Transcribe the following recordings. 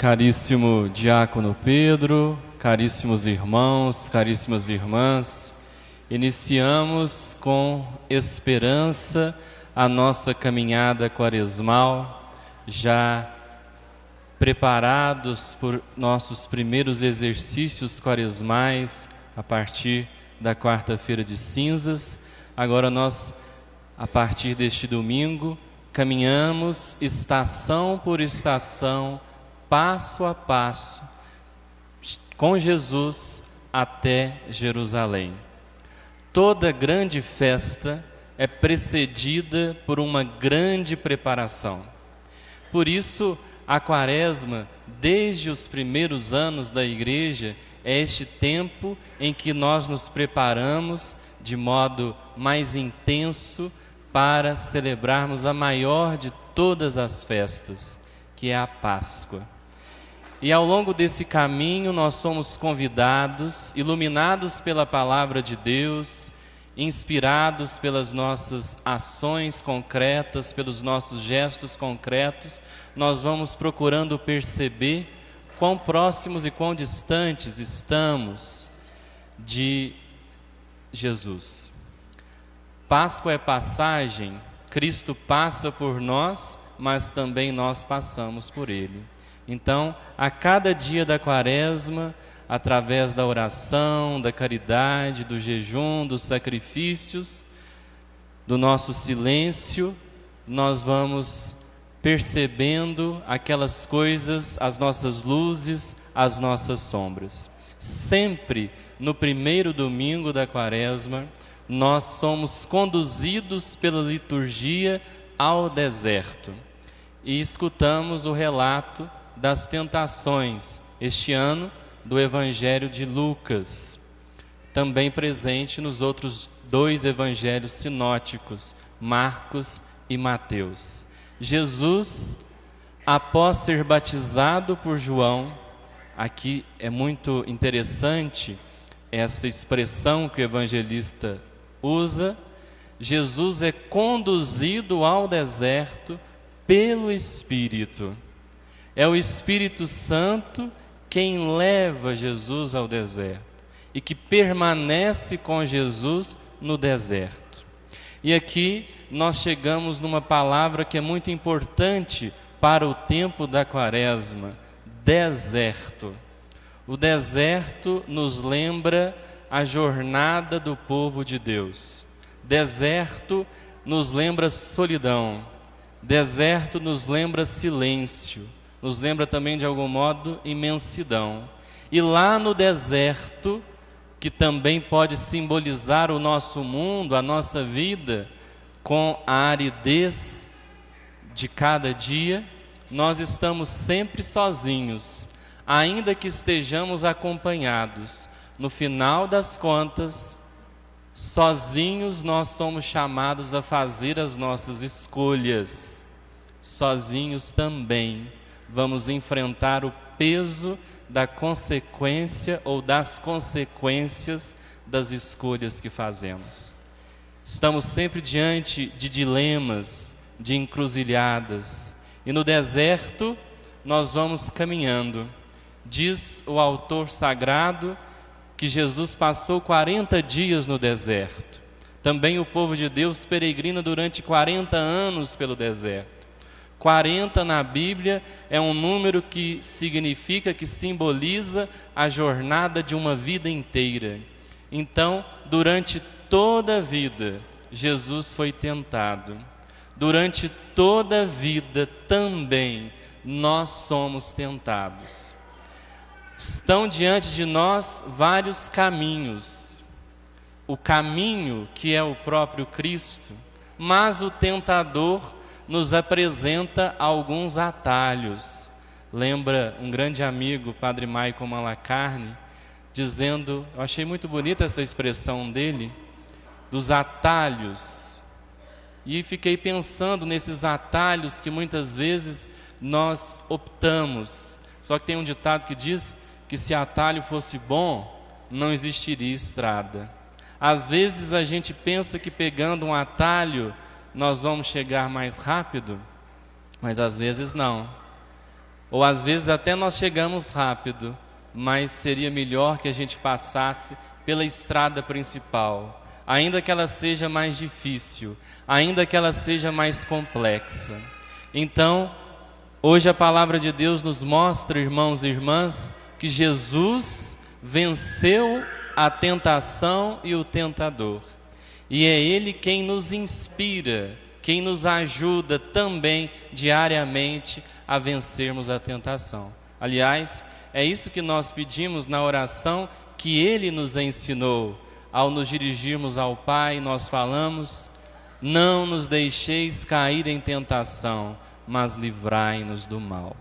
Caríssimo Diácono Pedro, caríssimos irmãos, caríssimas irmãs, iniciamos com esperança a nossa caminhada quaresmal, já preparados por nossos primeiros exercícios quaresmais a partir da quarta-feira de cinzas. Agora nós, a partir deste domingo, caminhamos estação por estação, passo a passo, com Jesus até Jerusalém. Toda grande festa é precedida por uma grande preparação. Por isso, a Quaresma, desde os primeiros anos da Igreja, é este tempo em que nós nos preparamos de modo mais intenso para celebrarmos a maior de todas as festas, que é a Páscoa. E ao longo desse caminho nós somos convidados, iluminados pela Palavra de Deus, inspirados pelas nossas ações concretas, pelos nossos gestos concretos, nós vamos procurando perceber quão próximos e quão distantes estamos de Jesus. Páscoa é passagem, Cristo passa por nós, mas também nós passamos por Ele. Então, a cada dia da Quaresma, através da oração, da caridade, do jejum, dos sacrifícios, do nosso silêncio, nós vamos percebendo aquelas coisas, as nossas luzes, as nossas sombras. Sempre no primeiro domingo da Quaresma, nós somos conduzidos pela liturgia ao deserto e escutamos o relato das tentações, este ano, do Evangelho de Lucas, também presente nos outros dois evangelhos sinóticos, Marcos e Mateus. Jesus, após ser batizado por João, aqui é muito interessante essa expressão que o evangelista usa, Jesus é conduzido ao deserto pelo Espírito. É o Espírito Santo quem leva Jesus ao deserto e que permanece com Jesus no deserto. E aqui nós chegamos numa palavra que é muito importante para o tempo da Quaresma: deserto. O deserto nos lembra a jornada do povo de Deus. Deserto nos lembra solidão. Deserto nos lembra silêncio. Nos lembra também, de algum modo, imensidão. E lá no deserto, que também pode simbolizar o nosso mundo, a nossa vida, com a aridez de cada dia, nós estamos sempre sozinhos, ainda que estejamos acompanhados. No final das contas, sozinhos nós somos chamados a fazer as nossas escolhas. Sozinhos também vamos enfrentar o peso da consequência ou das consequências das escolhas que fazemos. Estamos sempre diante de dilemas, de encruzilhadas, e no deserto nós vamos caminhando. Diz o autor sagrado que Jesus passou 40 dias no deserto. Também o povo de Deus peregrina durante 40 anos pelo deserto. 40 na Bíblia é um número que significa, que simboliza a jornada de uma vida inteira. Então, durante toda a vida, Jesus foi tentado. Durante toda a vida também nós somos tentados. Estão diante de nós vários caminhos. O caminho que é o próprio Cristo, mas o tentador nos apresenta alguns atalhos. Lembra um grande amigo, Padre Michael Malacarne, dizendo, eu achei muito bonita essa expressão dele, dos atalhos. E fiquei pensando nesses atalhos que muitas vezes nós optamos. Só que tem um ditado que diz que se atalho fosse bom, não existiria estrada. Às vezes a gente pensa que pegando um atalho nós vamos chegar mais rápido, mas às vezes não. Ou às vezes até nós chegamos rápido, mas seria melhor que a gente passasse pela estrada principal, ainda que ela seja mais difícil, ainda que ela seja mais complexa. Então, hoje a palavra de Deus nos mostra, irmãos e irmãs, que Jesus venceu a tentação e o tentador. E é Ele quem nos inspira, quem nos ajuda também diariamente a vencermos a tentação. Aliás, é isso que nós pedimos na oração que Ele nos ensinou. Ao nos dirigirmos ao Pai, nós falamos: não nos deixeis cair em tentação, mas livrai-nos do mal.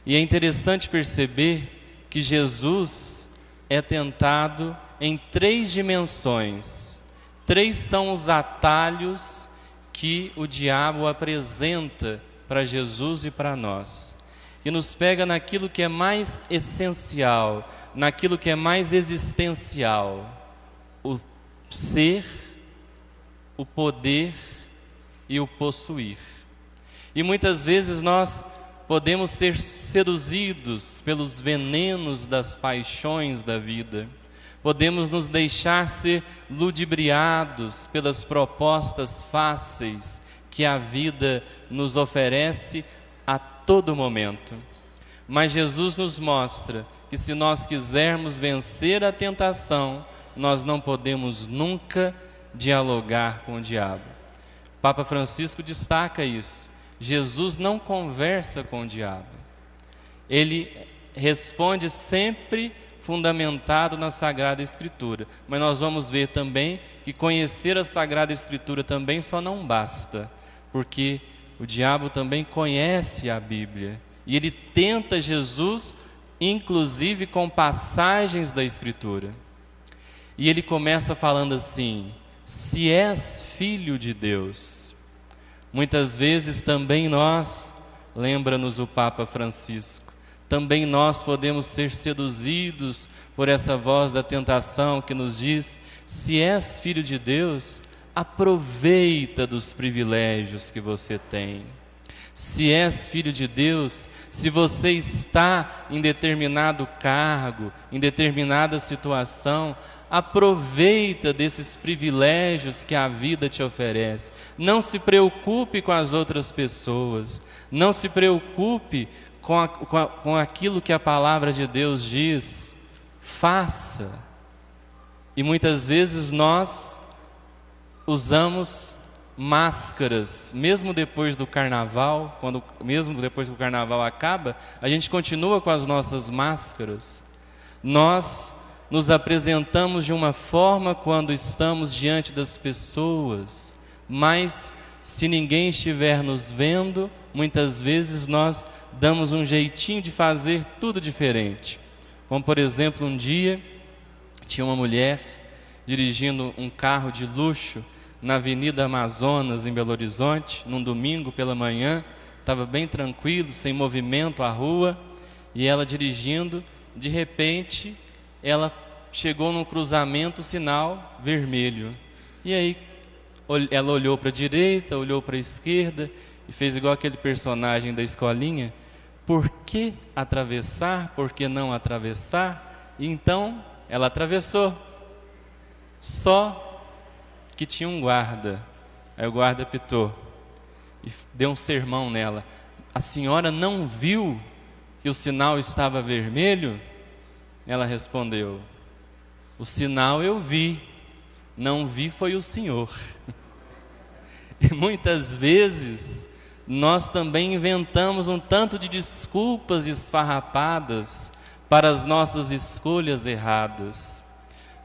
E é interessante perceber que Jesus é tentado em 3 dimensões. 3 são os atalhos que o diabo apresenta para Jesus e para nós. E nos pega naquilo que é mais essencial, naquilo que é mais existencial: o ser, o poder e o possuir. E muitas vezes nós podemos ser seduzidos pelos venenos das paixões da vida. Podemos nos deixar ser ludibriados pelas propostas fáceis que a vida nos oferece a todo momento. Mas Jesus nos mostra que se nós quisermos vencer a tentação, nós não podemos nunca dialogar com o diabo. Papa Francisco destaca isso. Jesus não conversa com o diabo. Ele responde sempre fundamentado na Sagrada Escritura. Mas nós vamos ver também que conhecer a Sagrada Escritura também só não basta, porque o diabo também conhece a Bíblia. E ele tenta Jesus, inclusive com passagens da Escritura. E ele começa falando assim: se és filho de Deus. Muitas vezes também nós, lembra-nos o Papa Francisco, também nós podemos ser seduzidos por essa voz da tentação que nos diz: se és filho de Deus, aproveita dos privilégios que você tem. Se és filho de Deus, se você está em determinado cargo, em determinada situação, aproveita desses privilégios que a vida te oferece. Não se preocupe com as outras pessoas. Não se preocupe com aquilo que a palavra de Deus diz. Faça. E muitas vezes nós usamos máscaras, mesmo depois do carnaval, mesmo depois que o carnaval acaba, a gente continua com as nossas máscaras. Nós nos apresentamos de uma forma quando estamos diante das pessoas, mas se ninguém estiver nos vendo, muitas vezes nós damos um jeitinho de fazer tudo diferente. Como por exemplo, um dia tinha uma mulher dirigindo um carro de luxo na Avenida Amazonas, em Belo Horizonte, num domingo pela manhã. Estava bem tranquilo, sem movimento a rua, e ela dirigindo, de repente ela chegou num cruzamento, sinal vermelho. E aí ela olhou para a direita, olhou para a esquerda e fez igual aquele personagem da escolinha: por que atravessar? Por que não atravessar? E então ela atravessou. Só que tinha um guarda. Aí o guarda apitou e deu um sermão nela: a senhora não viu que o sinal estava vermelho? Ela respondeu: o sinal eu vi, não vi foi o senhor. E muitas vezes nós também inventamos um tanto de desculpas esfarrapadas para as nossas escolhas erradas.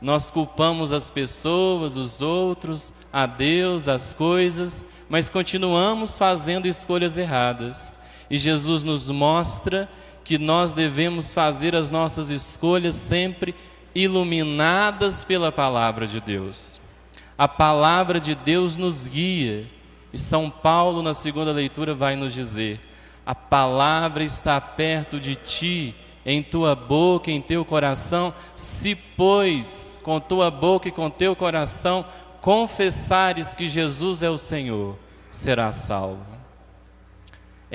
Nós culpamos as pessoas, os outros, a Deus, as coisas, mas continuamos fazendo escolhas erradas. E Jesus nos mostra que nós devemos fazer as nossas escolhas sempre iluminadas pela palavra de Deus. A palavra de Deus nos guia. E São Paulo, na segunda leitura, vai nos dizer: a palavra está perto de ti, em tua boca, em teu coração. Se, pois, com tua boca e com teu coração confessares que Jesus é o Senhor, serás salvo.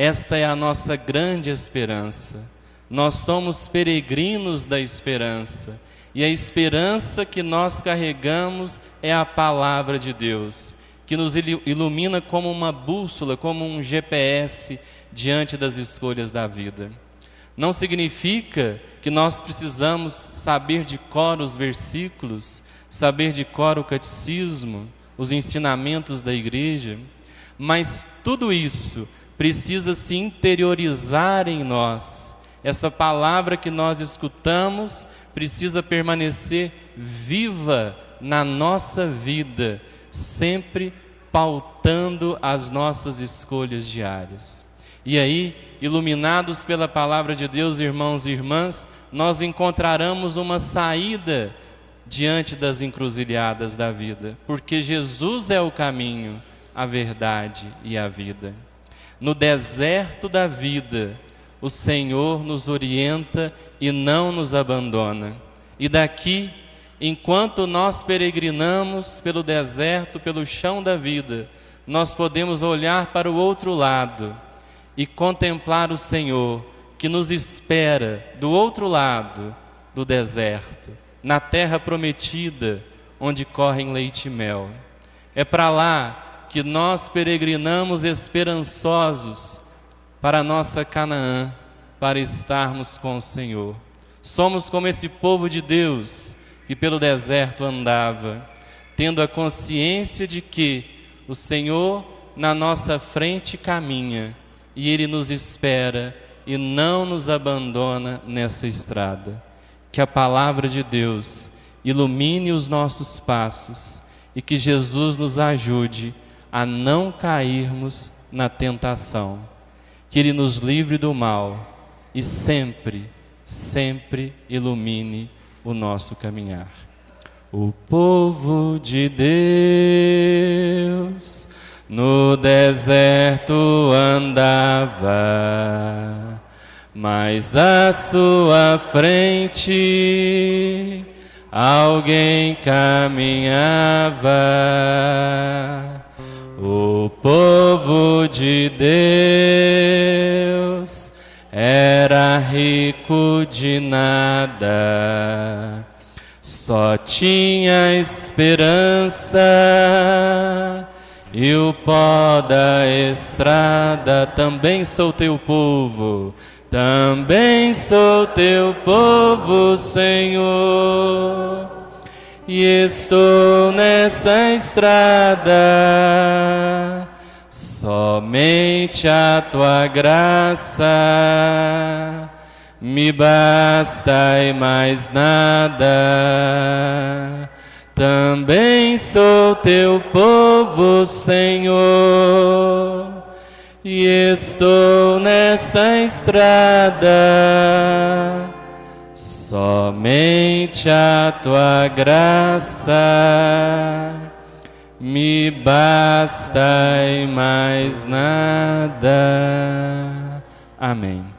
Esta é a nossa grande esperança. Nós somos peregrinos da esperança. E a esperança que nós carregamos é a palavra de Deus, que nos ilumina como uma bússola, como um GPS diante das escolhas da vida. Não significa que nós precisamos saber de cor os versículos, saber de cor o catecismo, os ensinamentos da igreja, mas tudo isso precisa se interiorizar em nós. Essa palavra que nós escutamos precisa permanecer viva na nossa vida, sempre pautando as nossas escolhas diárias. E aí, iluminados pela palavra de Deus, irmãos e irmãs, nós encontraremos uma saída diante das encruzilhadas da vida, porque Jesus é o caminho, a verdade e a vida. No deserto da vida, o Senhor nos orienta e não nos abandona. E daqui, enquanto nós peregrinamos pelo deserto, pelo chão da vida, nós podemos olhar para o outro lado e contemplar o Senhor que nos espera do outro lado do deserto, na terra prometida, onde correm leite e mel. É para lá que nós peregrinamos esperançosos para a nossa Canaã, para estarmos com o Senhor. Somos como esse povo de Deus que pelo deserto andava, tendo a consciência de que o Senhor na nossa frente caminha e Ele nos espera e não nos abandona nessa estrada. Que a palavra de Deus ilumine os nossos passos e que Jesus nos ajude a não cairmos na tentação. Que Ele nos livre do mal e sempre, sempre ilumine o nosso caminhar. O povo de Deus no deserto andava, mas à sua frente alguém caminhava. O povo de Deus era rico de nada, só tinha esperança e o pó da estrada. Também sou teu povo, também sou teu povo, Senhor, e estou nessa estrada. Somente a tua graça me basta e mais nada. Também sou teu povo, Senhor, e estou nessa estrada. Somente a tua graça me basta e mais nada. Amém.